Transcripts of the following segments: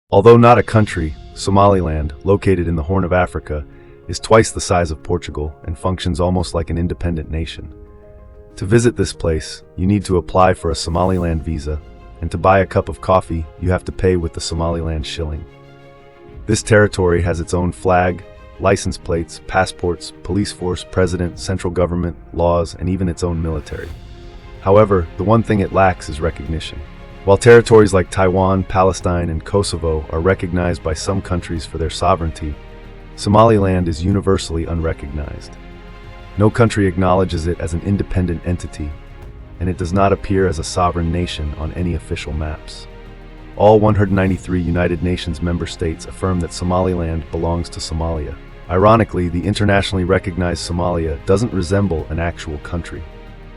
Although not a country, Somaliland, located in the Horn of Africa, is twice the size of Portugal and functions almost like an independent nation. To visit this place, you need to apply for a Somaliland visa, and to buy a cup of coffee, you have to pay with the Somaliland shilling. This territory has its own flag, license plates, passports, police force, president, central government, laws, and even its own military. However, the one thing it lacks is recognition. While territories like Taiwan, Palestine, and Kosovo are recognized by some countries for their sovereignty, Somaliland is universally unrecognized. No country acknowledges it as an independent entity, and it does not appear as a sovereign nation on any official maps. All 193 United Nations member states affirm that Somaliland belongs to Somalia. Ironically, the internationally recognized Somalia doesn't resemble an actual country.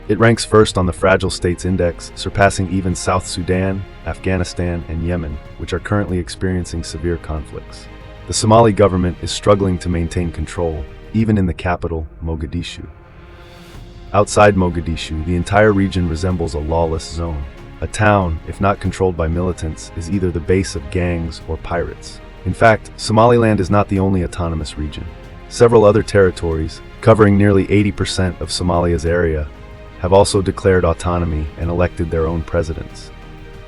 It ranks first on the Fragile States Index, surpassing even South Sudan, Afghanistan, and Yemen, which are currently experiencing severe conflicts. The Somali government is struggling to maintain control, even in the capital, Mogadishu. Outside Mogadishu, the entire region resembles a lawless zone. A town, if not controlled by militants, is either the base of gangs or pirates. In fact, Somaliland is not the only autonomous region. Several other territories, covering nearly 80% of Somalia's area, have also declared autonomy and elected their own presidents.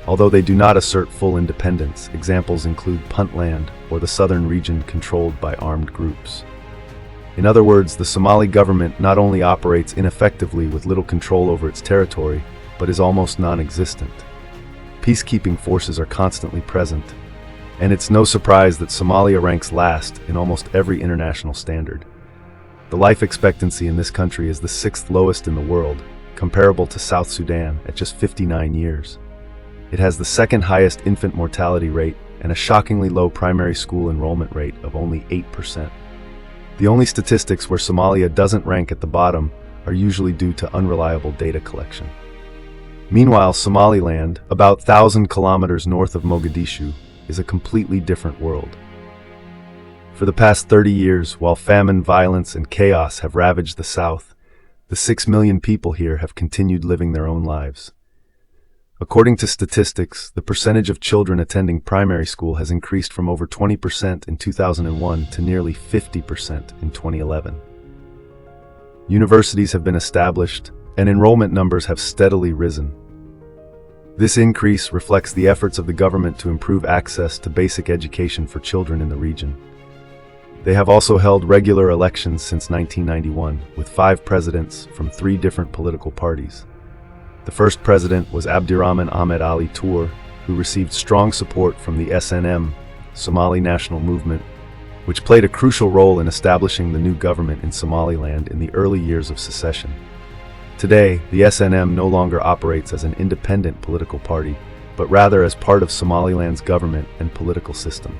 Although they do not assert full independence, examples include Puntland or the southern region controlled by armed groups. In other words, the Somali government not only operates ineffectively with little control over its territory, but is almost non-existent. Peacekeeping forces are constantly present, and it's no surprise that Somalia ranks last in almost every international standard. The life expectancy in this country is the sixth lowest in the world, comparable to South Sudan at just 59 years. It has the second highest infant mortality rate and a shockingly low primary school enrollment rate of only 8%. The only statistics where Somalia doesn't rank at the bottom are usually due to unreliable data collection. Meanwhile, Somaliland, about 1,000 kilometers north of Mogadishu, is a completely different world. For the past 30 years, while famine, violence, and chaos have ravaged the south, the 6 million people here have continued living their own lives. According to statistics, the percentage of children attending primary school has increased from over 20% in 2001 to nearly 50% in 2011. Universities have been established, and enrollment numbers have steadily risen. This increase reflects the efforts of the government to improve access to basic education for children in the region. They have also held regular elections since 1991, with 5 presidents from 3 different political parties. The first president was Abdirahman Ahmed Ali Toure, who received strong support from the SNM, Somali National Movement, which played a crucial role in establishing the new government in Somaliland in the early years of secession. Today, the SNM no longer operates as an independent political party, but rather as part of Somaliland's government and political system.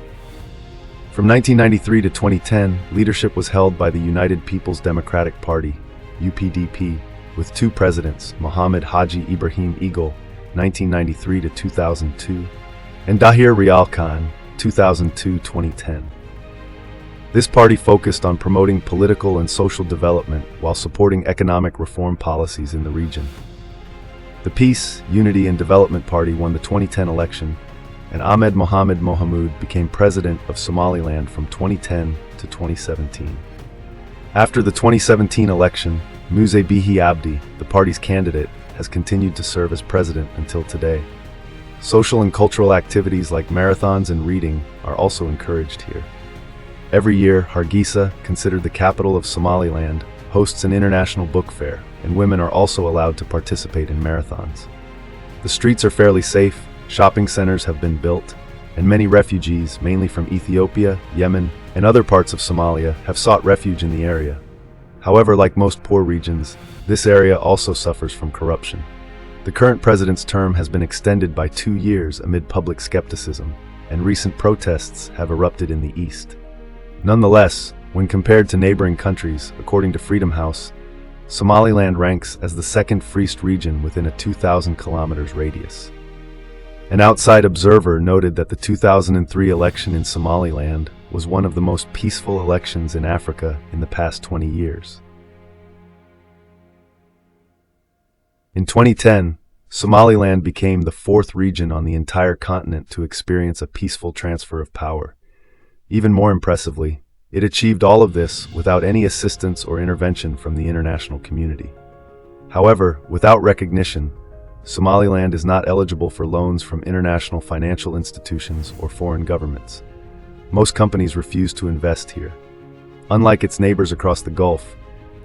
From 1993 to 2010, leadership was held by the United People's Democratic Party, UPDP, with 2 presidents, Mohammed Haji Ibrahim Eagle, 1993 to 2002, and Dahir Rial Khan, 2002-2010. This party focused on promoting political and social development while supporting economic reform policies in the region. The Peace, Unity and Development Party won the 2010 election, and Ahmed Mohamed Mohamud became president of Somaliland from 2010 to 2017. After the 2017 election, Muse Bihi Abdi, the party's candidate, has continued to serve as president until today. Social and cultural activities like marathons and reading are also encouraged here. Every year, Hargeisa, considered the capital of Somaliland, hosts an international book fair, and women are also allowed to participate in marathons. The streets are fairly safe, shopping centers have been built, and many refugees, mainly from Ethiopia, Yemen, and other parts of Somalia, have sought refuge in the area. However, like most poor regions, this area also suffers from corruption. The current president's term has been extended by 2 years amid public skepticism, and recent protests have erupted in the east. Nonetheless, when compared to neighboring countries, according to Freedom House, Somaliland ranks as the second freest region within a 2,000 kilometers radius. An outside observer noted that the 2003 election in Somaliland was one of the most peaceful elections in Africa in the past 20 years. In 2010, Somaliland became the fourth region on the entire continent to experience a peaceful transfer of power. Even more impressively, it achieved all of this without any assistance or intervention from the international community. However, without recognition, Somaliland is not eligible for loans from international financial institutions or foreign governments. Most companies refuse to invest here. Unlike its neighbors across the Gulf,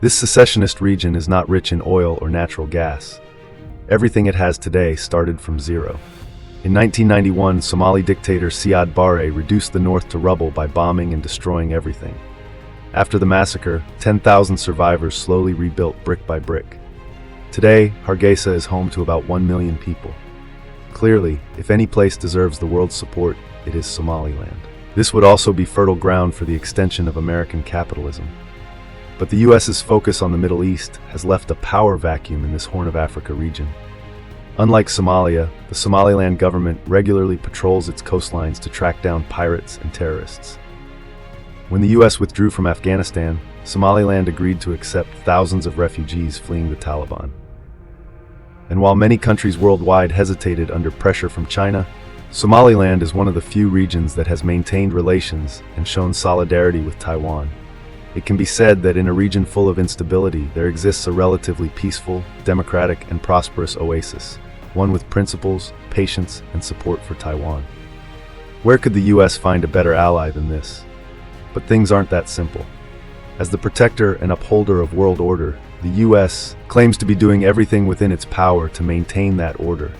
this secessionist region is not rich in oil or natural gas. Everything it has today started from zero. In 1991, Somali dictator Siad Barre reduced the north to rubble by bombing and destroying everything. After the massacre, 10,000 survivors slowly rebuilt brick by brick. Today, Hargeisa is home to about 1 million people. Clearly, if any place deserves the world's support, it is Somaliland. This would also be fertile ground for the extension of American capitalism. But the US's focus on the Middle East has left a power vacuum in this Horn of Africa region. Unlike Somalia, the Somaliland government regularly patrols its coastlines to track down pirates and terrorists. When the US withdrew from Afghanistan, Somaliland agreed to accept thousands of refugees fleeing the Taliban. And while many countries worldwide hesitated under pressure from China, Somaliland is one of the few regions that has maintained relations and shown solidarity with Taiwan. It can be said that in a region full of instability, there exists a relatively peaceful, democratic, and prosperous oasis, one with principles, patience, and support for Taiwan. Where could the US find a better ally than this? But things aren't that simple. As the protector and upholder of world order, the US claims to be doing everything within its power to maintain that order,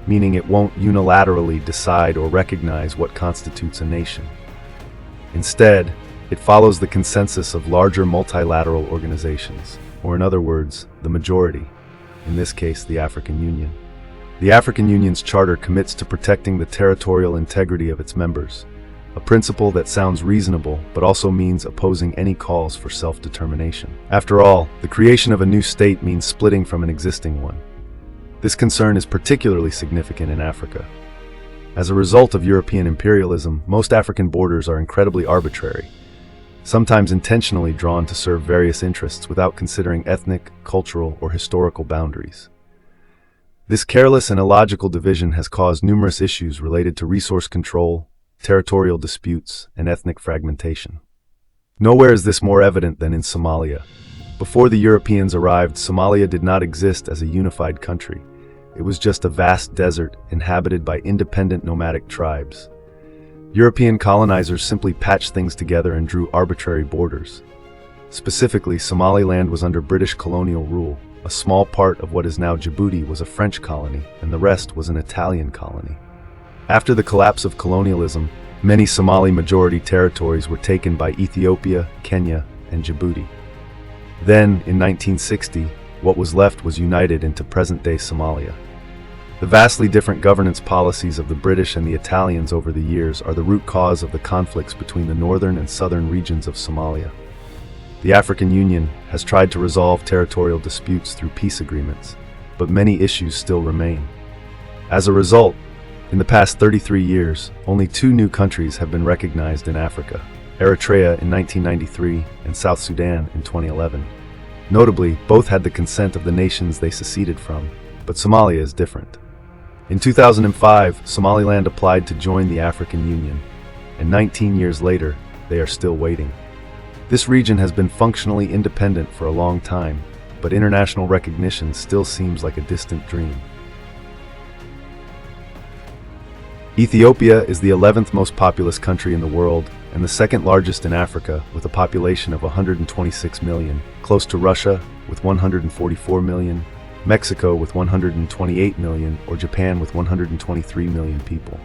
meaning it won't unilaterally decide or recognize what constitutes a nation. Instead, it follows the consensus of larger multilateral organizations, or in other words, the majority, in this case the African Union. The African Union's charter commits to protecting the territorial integrity of its members, a principle that sounds reasonable but also means opposing any calls for self-determination. After all, the creation of a new state means splitting from an existing one. This concern is particularly significant in Africa. As a result of European imperialism, most African borders are incredibly arbitrary, sometimes intentionally drawn to serve various interests without considering ethnic, cultural, or historical boundaries. This careless and illogical division has caused numerous issues related to resource control, territorial disputes, and ethnic fragmentation. Nowhere is this more evident than in Somalia. Before the Europeans arrived, Somalia did not exist as a unified country. It was just a vast desert inhabited by independent nomadic tribes. European colonizers simply patched things together and drew arbitrary borders. Specifically, Somaliland was under British colonial rule. A small part of what is now Djibouti was a French colony, and the rest was an Italian colony. After the collapse of colonialism, many Somali majority territories were taken by Ethiopia, Kenya, and Djibouti. Then, in 1960, what was left was united into present-day Somalia. The vastly different governance policies of the British and the Italians over the years are the root cause of the conflicts between the northern and southern regions of Somalia. The African Union has tried to resolve territorial disputes through peace agreements, but many issues still remain. As a result, in the past 33 years, only 2 new countries have been recognized in Africa: Eritrea in 1993 and South Sudan in 2011. Notably, both had the consent of the nations they seceded from, but Somalia is different. In 2005, Somaliland applied to join the African Union, and 19 years later, they are still waiting. This region has been functionally independent for a long time, but international recognition still seems like a distant dream. Ethiopia is the 11th most populous country in the world and the second largest in Africa, with a population of 126 million, close to Russia with 144 million, Mexico with 128 million, or Japan with 123 million people.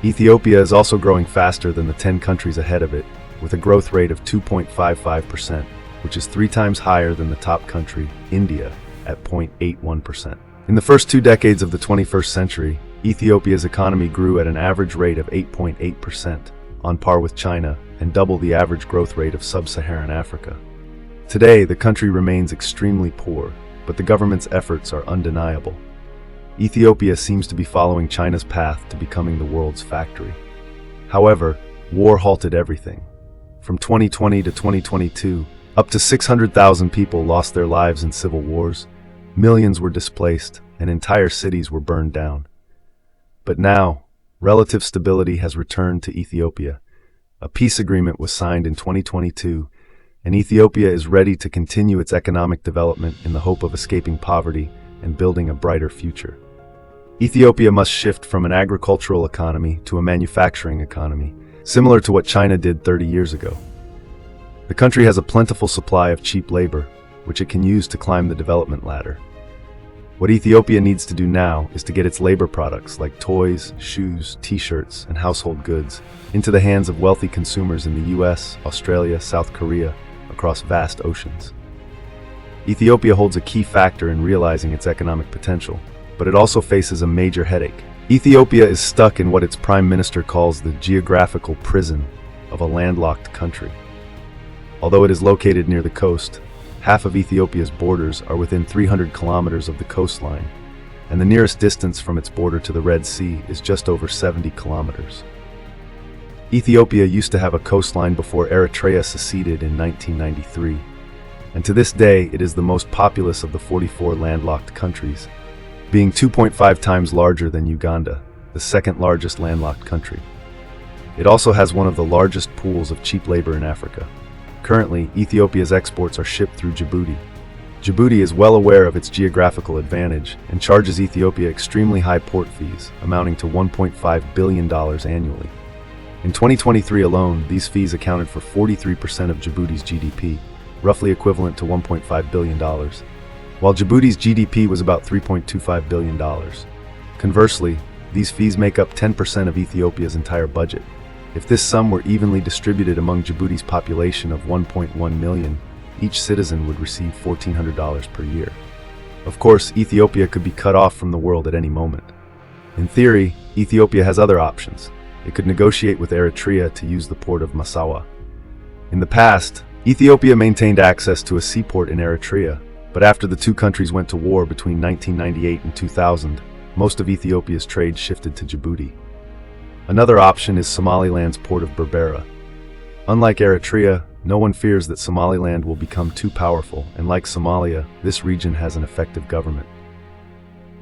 Ethiopia is also growing faster than the 10 countries ahead of it, with a growth rate of 2.55%, which is 3 times higher than the top country, India, at 0.81%. In the first 2 decades of the 21st century, Ethiopia's economy grew at an average rate of 8.8%, on par with China, and double the average growth rate of sub-Saharan Africa. Today, the country remains extremely poor, but the government's efforts are undeniable. Ethiopia seems to be following China's path to becoming the world's factory. However, war halted everything. From 2020 to 2022, up to 600,000 people lost their lives in civil wars. Millions were displaced, and entire cities were burned down. But now, relative stability has returned to Ethiopia. A peace agreement was signed in 2022, and Ethiopia is ready to continue its economic development in the hope of escaping poverty and building a brighter future. Ethiopia must shift from an agricultural economy to a manufacturing economy, similar to what China did 30 years ago. The country has a plentiful supply of cheap labor, which it can use to climb the development ladder. What Ethiopia needs to do now is to get its labor products like toys, shoes, t-shirts, and household goods into the hands of wealthy consumers in the US, Australia, South Korea, across vast oceans. Ethiopia holds a key factor in realizing its economic potential, but it also faces a major headache. Ethiopia is stuck in what its prime minister calls the geographical prison of a landlocked country. Although it is located near the coast, half of Ethiopia's borders are within 300 kilometers of the coastline, and the nearest distance from its border to the Red Sea is just over 70 kilometers. Ethiopia used to have a coastline before Eritrea seceded in 1993, and to this day it is the most populous of the 44 landlocked countries, being 2.5 times larger than Uganda, the second largest landlocked country. It also has one of the largest pools of cheap labor in Africa. Currently, Ethiopia's exports are shipped through Djibouti. Djibouti is well aware of its geographical advantage and charges Ethiopia extremely high port fees, amounting to $1.5 billion annually. In 2023 alone, these fees accounted for 43% of Djibouti's GDP, roughly equivalent to $1.5 billion, while Djibouti's GDP was about $3.25 billion. Conversely, these fees make up 10% of Ethiopia's entire budget. If this sum were evenly distributed among Djibouti's population of 1.1 million, each citizen would receive $1,400 per year. Of course, Ethiopia could be cut off from the world at any moment. In theory, Ethiopia has other options. It could negotiate with Eritrea to use the port of Massawa. In the past, Ethiopia maintained access to a seaport in Eritrea, but after the two countries went to war between 1998 and 2000, most of Ethiopia's trade shifted to Djibouti. Another option is Somaliland's port of Berbera. Unlike Eritrea, no one fears that Somaliland will become too powerful, and like Somalia, this region has an effective government.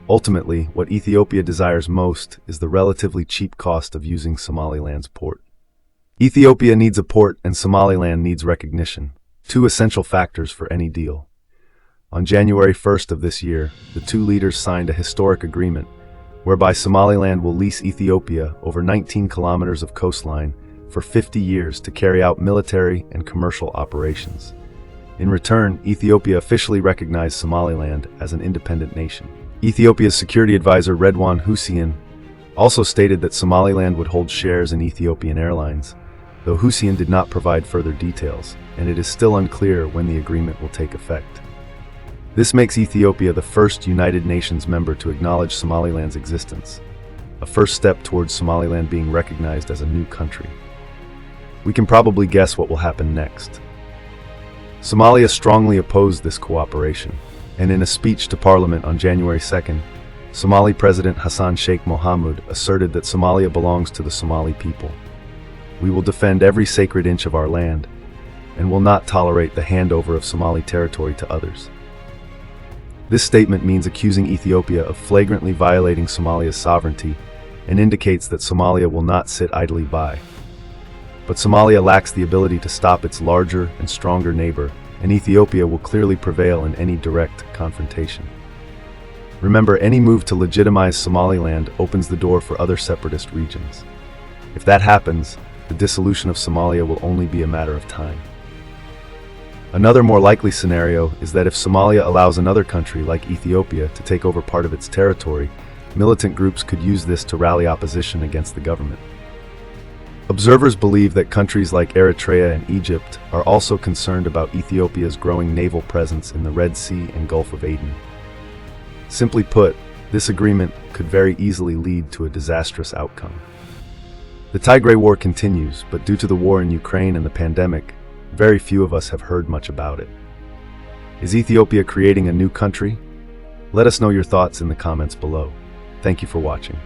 Ultimately, what Ethiopia desires most is the relatively cheap cost of using Somaliland's port. Ethiopia needs a port and Somaliland needs recognition, two essential factors for any deal. On January 1st of this year, the two leaders signed a historic agreement whereby Somaliland will lease Ethiopia over 19 kilometers of coastline for 50 years to carry out military and commercial operations. In return, Ethiopia officially recognized Somaliland as an independent nation. Ethiopia's security advisor Redwan Hussein also stated that Somaliland would hold shares in Ethiopian Airlines, though Hussein did not provide further details, and it is still unclear when the agreement will take effect. This makes Ethiopia the first United Nations member to acknowledge Somaliland's existence, a first step towards Somaliland being recognized as a new country. We can probably guess what will happen next. Somalia strongly opposed this cooperation, and in a speech to Parliament on January 2nd, Somali President Hassan Sheikh Mohamud asserted that Somalia belongs to the Somali people. We will defend every sacred inch of our land, and will not tolerate the handover of Somali territory to others. This statement means accusing Ethiopia of flagrantly violating Somalia's sovereignty and indicates that Somalia will not sit idly by. But Somalia lacks the ability to stop its larger and stronger neighbor, and Ethiopia will clearly prevail in any direct confrontation. Remember, any move to legitimize Somaliland opens the door for other separatist regions. If that happens, the dissolution of Somalia will only be a matter of time. Another more likely scenario is that if Somalia allows another country like Ethiopia to take over part of its territory, militant groups could use this to rally opposition against the government. Observers believe that countries like Eritrea and Egypt are also concerned about Ethiopia's growing naval presence in the Red Sea and Gulf of Aden. Simply put, this agreement could very easily lead to a disastrous outcome. The Tigray War continues, but due to the war in Ukraine and the pandemic, very few of us have heard much about it. Is Ethiopia creating a new country? Let us know your thoughts in the comments below. Thank you for watching.